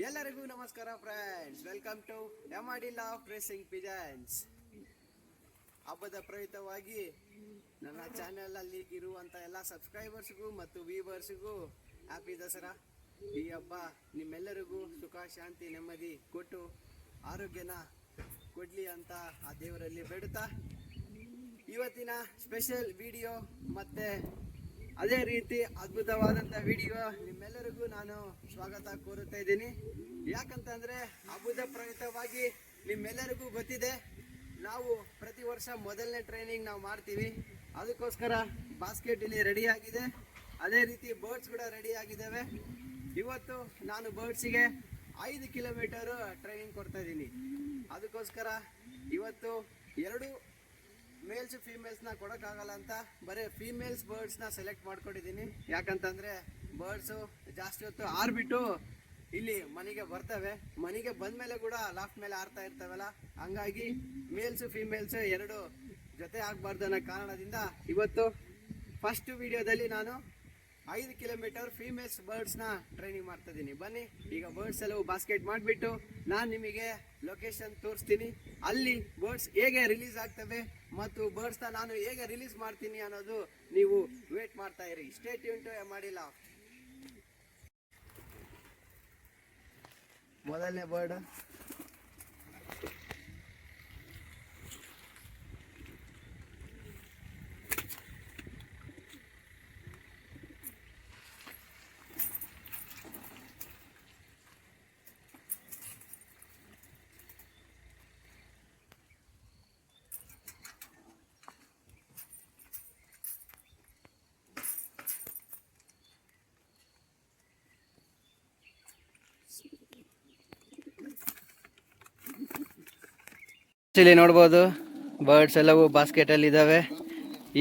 ಎಲ್ಲರಿಗೂ ನಮಸ್ಕಾರ friends, welcome to MRD love racing pigeons. ಹಬ್ಬದ ಪ್ರಯುಕ್ತವಾಗಿ ನನ್ನ ಚಾನೆಲ್ ಅಲ್ಲಿ ಇರುವಂತ ಎಲ್ಲ ಸಬ್ಸ್ಕ್ರೈಬರ್ಸ್ಗೂ ಮತ್ತು ವ್ಯೂವರ್ಸ್ಗೂ ಹ್ಯಾಪಿ ದಸರಾ. ಈ ಹಬ್ಬ ನಿಮ್ಮೆಲ್ಲರಿಗೂ ಸುಖ, ಶಾಂತಿ, ನೆಮ್ಮದಿ ಕೊಟ್ಟು ಆರೋಗ್ಯನ ಕೊಡ್ಲಿ ಅಂತ ಆ ದೇವರಲ್ಲಿ ಬೇಡುತ್ತಾ ಇವತ್ತಿನ ಸ್ಪೆಷಲ್ ವಿಡಿಯೋ ಮತ್ತೆ ಅದೇ ರೀತಿ ಅದ್ಭುತವಾದಂಥ ವಿಡಿಯೋ ನಿಮ್ಮೆಲ್ಲರಿಗೂ ನಾನು ಸ್ವಾಗತ ಕೋರುತ್ತಾ ಇದ್ದೀನಿ. ಯಾಕಂತಂದರೆ ಹಬ್ಬದ ಪ್ರಯುಕ್ತವಾಗಿ ನಿಮ್ಮೆಲ್ಲರಿಗೂ ಗೊತ್ತಿದೆ, ನಾವು ಪ್ರತಿ ವರ್ಷ ಮೊದಲನೇ ಟ್ರೈನಿಂಗ್ ನಾವು ಮಾಡ್ತೀವಿ. ಅದಕ್ಕೋಸ್ಕರ ಬಾಸ್ಕೆಟ್ ಇಲ್ಲಿ ರೆಡಿ ಆಗಿದೆ, ಅದೇ ರೀತಿ ಬರ್ಡ್ಸ್ ಕೂಡ ರೆಡಿ ಆಗಿದ್ದಾವೆ. ಇವತ್ತು ನಾನು ಬರ್ಡ್ಸಿಗೆ 5 ಕಿಲೋಮೀಟರು ಟ್ರೈನಿಂಗ್ ಕೊಡ್ತಾ ಇದ್ದೀನಿ. ಅದಕ್ಕೋಸ್ಕರ ಇವತ್ತು 2 ಮೇಲ್ಸ್ ಫೀಮೇಲ್ಸ್ನ ಕೊಡೋಕ್ಕಾಗಲ್ಲ ಅಂತ ಬರೀ ಫೀಮೇಲ್ಸ್ ಬರ್ಡ್ಸ್ನ ಸೆಲೆಕ್ಟ್ ಮಾಡ್ಕೊಂಡಿದ್ದೀನಿ. ಯಾಕಂತಂದರೆ ಬರ್ಡ್ಸು ಜಾಸ್ತಿ ಹೊತ್ತು ಆರ್ಬಿಟ್ಟು ಇಲ್ಲಿ ಮನೆಗೆ ಬರ್ತವೆ. ಮನೆಗೆ ಬಂದಮೇಲೆ ಕೂಡ ಲಾಫ್ಟ್ ಮೇಲೆ ಆರ್ತಾ ಇರ್ತವಲ್ಲ, ಹಂಗಾಗಿ ಮೇಲ್ಸು ಫೀಮೇಲ್ಸು 2 ಜೊತೆ ಆಗಬಾರ್ದು ಅನ್ನೋ ಕಾರಣದಿಂದ ಇವತ್ತು ಫಸ್ಟ್ ವಿಡಿಯೋದಲ್ಲಿ ನಾನು 5 ಕಿಲೋಮೀಟರ್ ಫೀಮೇಲ್ಸ್ ಬರ್ಡ್ಸ್ನ ಟ್ರೈನಿಂಗ್ ಮಾಡ್ತಾ ಇದ್ದೀನಿ. ಬನ್ನಿ, ಈಗ ಬರ್ಡ್ಸ್ ಎಲ್ಲವೂ ಬಾಸ್ಕೆಟ್ ಮಾಡಿಬಿಟ್ಟು ನಾನು ನಿಮಗೆ ಲೊಕೇಶನ್ ತೋರಿಸ್ತೀನಿ. ಅಲ್ಲಿ ಬರ್ಡ್ಸ್ ಹೇಗೆ ರಿಲೀಸ್ ಆಗ್ತವೆ ಮತ್ತು ಬರ್ಡ್ಸ್ನ ನಾನು ಹೇಗೆ ರಿಲೀಸ್ ಮಾಡ್ತೀನಿ ಅನ್ನೋದು ನೀವು ವೇಟ್ ಮಾಡ್ತಾ ಇರಿ. Stay tune to MRD love. ಮೊದಲನೇ ಬರ್ಡ್ ಇಲ್ಲಿ ನೋಡ್ಬೋದು, ಬರ್ಡ್ಸ್ ಎಲ್ಲವೂ ಬಾಸ್ಕೆಟಲ್ಲಿ ಇದ್ದಾವೆ.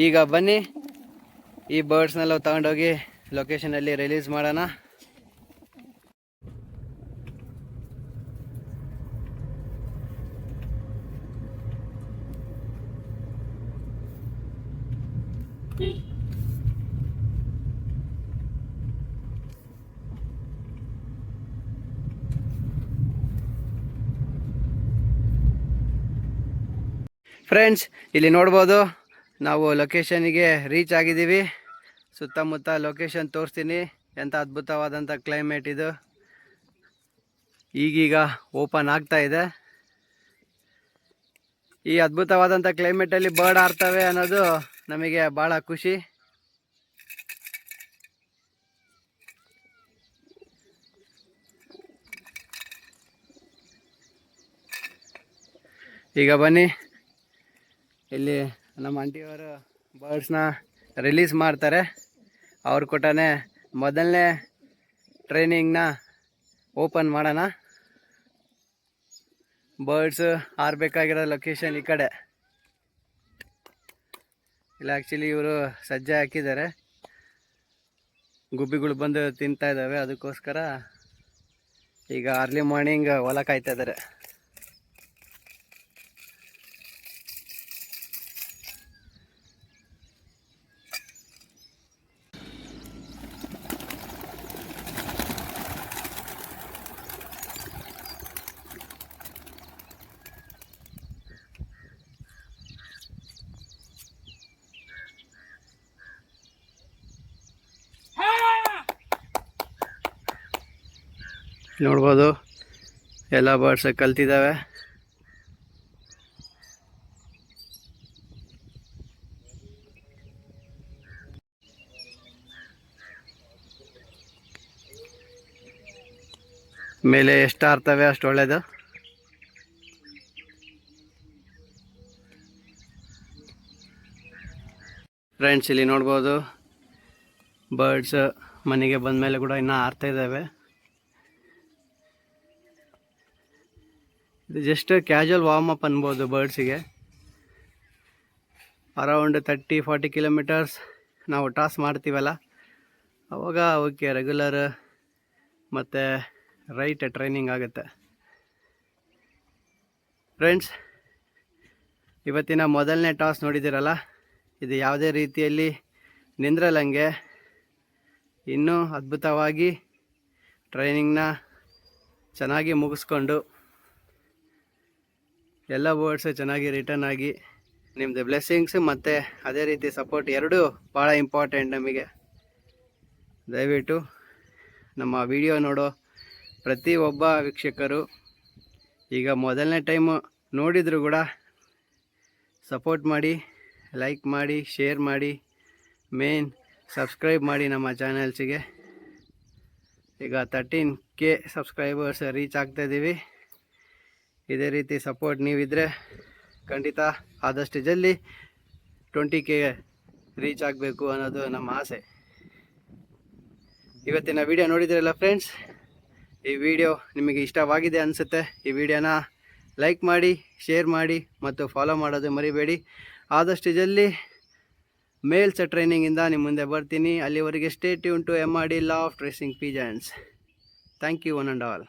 ಈಗ ಬನ್ನಿ, ಈ ಬರ್ಡ್ಸ್ನೆಲ್ಲ ತಗೊಂಡೋಗಿ ಲೊಕೇಶನಲ್ಲಿ ರಿಲೀಸ್ ಮಾಡೋಣ. ಫ್ರೆಂಡ್ಸ್, ಇಲ್ಲಿ ನೋಡ್ಬೋದು, ನಾವು ಲೊಕೇಶನಿಗೆ ರೀಚ್ ಆಗಿದ್ದೀವಿ. ಸುತ್ತಮುತ್ತ ಲೊಕೇಶನ್ ತೋರಿಸ್ತೀನಿ. ಎಂಥ ಅದ್ಭುತವಾದಂಥ ಕ್ಲೈಮೇಟ್ ಇದು. ಈಗೀಗ ಓಪನ್ ಆಗ್ತಾ ಇದೆ. ಈ ಅದ್ಭುತವಾದಂಥ ಕ್ಲೈಮೇಟಲ್ಲಿ ಬರ್ಡ್ ಆಡ್ತವೆ ಅನ್ನೋದು ನಮಗೆ ಭಾಳ ಖುಷಿ. ಈಗ ಬನ್ನಿ, ಇಲ್ಲಿ ನಮ್ಮ ಆಂಟಿಯವರು ಬರ್ಡ್ಸ್ನ ರಿಲೀಸ್ ಮಾಡ್ತಾರೆ. ಅವ್ರು ಕೊಟ್ಟನೆ ಮೊದಲನೇ ಟ್ರೈನಿಂಗ್ನ ಓಪನ್ ಮಾಡೋಣ. ಬರ್ಡ್ಸ್ ಆರ್ಬೇಕಾಗಿರೋ ಲೊಕೇಶನ್ ಈ ಕಡೆ. ಇಲ್ಲ, ಆ್ಯಕ್ಚುಲಿ ಇವರು ಸಜ್ಜೆ ಹಾಕಿದ್ದಾರೆ, ಗುಬ್ಬಿಗಳು ಬಂದು ತಿಂತಾ ಇದ್ದಾವೆ. ಅದಕ್ಕೋಸ್ಕರ ಈಗ ಅರ್ಲಿ ಮಾರ್ನಿಂಗ್ ಹೊಲ ಕಾಯ್ತಾ ಇದ್ದಾರೆ. ನೋಡ್ಬೋದು, ಎಲ್ಲ ಬರ್ಡ್ಸ್ ಕಲ್ತಿದ್ದಾವೆ. ಮೇಲೆ ಎಷ್ಟು ಆರ್ತವೆ ಅಷ್ಟು ಒಳ್ಳೇದು. ಫ್ರೆಂಡ್ಸ್, ಇಲ್ಲಿ ನೋಡ್ಬೋದು, ಬರ್ಡ್ಸ್ ಮನೆಗೆ ಬಂದ ಮೇಲೆ ಕೂಡ ಇನ್ನೂ ಆರ್ತಾ ಇದ್ದಾವೆ. ಇದು ಜಸ್ಟ್ ಕ್ಯಾಶುವಲ್ ವಾರ್ಮ್ ಅಪ್ ಅನ್ಬೋದು ಬರ್ಡ್ಸಿಗೆ. ಅರೌಂಡ್ 30-40 ಕಿಲೋಮೀಟರ್ಸ್ ನಾವು ಟಾಸ್ ಮಾಡ್ತೀವಲ್ಲ, ಅವಾಗ ಓಕೆ, ರೆಗ್ಯುಲರ್ ಮತ್ತು ರೈಟ್ ಟ್ರೈನಿಂಗ್ ಆಗುತ್ತೆ. ಫ್ರೆಂಡ್ಸ್, ಇವತ್ತಿನ ಮೊದಲನೇ ಟಾಸ್ ನೋಡಿದ್ದೀರಲ್ಲ, ಇದು ಯಾವುದೇ ರೀತಿಯಲ್ಲಿ ನಿಂದ್ರಲ್ಲಂಗೆ ಇನ್ನೂ ಅದ್ಭುತವಾಗಿ ಟ್ರೈನಿಂಗ್ನ ಚೆನ್ನಾಗಿ ಮುಗಿಸ್ಕೊಂಡು ಎಲ್ಲ ವರ್ಡ್ಸು ಚೆನ್ನಾಗಿ ರಿಟರ್ನ್ ಆಗಿ ನಿಮ್ಮದು ಬ್ಲೆಸ್ಸಿಂಗ್ಸ್ ಮತ್ತು ಅದೇ ರೀತಿ ಸಪೋರ್ಟ್ ಎರಡೂ ಭಾಳ ಇಂಪಾರ್ಟೆಂಟ್ ನಮಗೆ. ದಯವಿಟ್ಟು ನಮ್ಮ ವಿಡಿಯೋ ನೋಡೋ ಪ್ರತಿಯೊಬ್ಬ ವೀಕ್ಷಕರು ಈಗ ಮೊದಲನೇ ಟೈಮು ನೋಡಿದರೂ ಕೂಡ ಸಪೋರ್ಟ್ ಮಾಡಿ, ಲೈಕ್ ಮಾಡಿ, ಶೇರ್ ಮಾಡಿ, ಮೇನ್ ಸಬ್ಸ್ಕ್ರೈಬ್ ಮಾಡಿ ನಮ್ಮ ಚಾನಲ್ಸಿಗೆ. ಈಗ 13K ಸಬ್ಸ್ಕ್ರೈಬರ್ಸ್ ರೀಚ್ ಆಗ್ತಾಯಿದ್ದೀವಿ. ಇದೇ ರೀತಿ ಸಪೋರ್ಟ್ ನೀವಿದ್ದರೆ ಖಂಡಿತ ಆದಷ್ಟು ಜಲ್ದಿ 20K ರೀಚ್ ಆಗಬೇಕು ಅನ್ನೋದು ನಮ್ಮ ಆಸೆ. ಇವತ್ತಿನ ವಿಡಿಯೋ ನೋಡಿದ್ರಲ್ಲ ಫ್ರೆಂಡ್ಸ್, ಈ ವಿಡಿಯೋ ನಿಮಗೆ ಇಷ್ಟವಾಗಿದೆ ಅನಿಸುತ್ತೆ. ಈ ವಿಡಿಯೋನ ಲೈಕ್ ಮಾಡಿ, ಶೇರ್ ಮಾಡಿ ಮತ್ತು ಫಾಲೋ ಮಾಡೋದು ಮರಿಬೇಡಿ. ಆದಷ್ಟು ಜಲ್ದಿ ಮೇಲ್ಸ್ ಟ್ರೈನಿಂಗಿಂದ ನಿಮ್ಮ ಮುಂದೆ ಬರ್ತೀನಿ. ಅಲ್ಲಿವರೆಗೆ stay tune to MRD loft racing pigeons. Thank you one and all.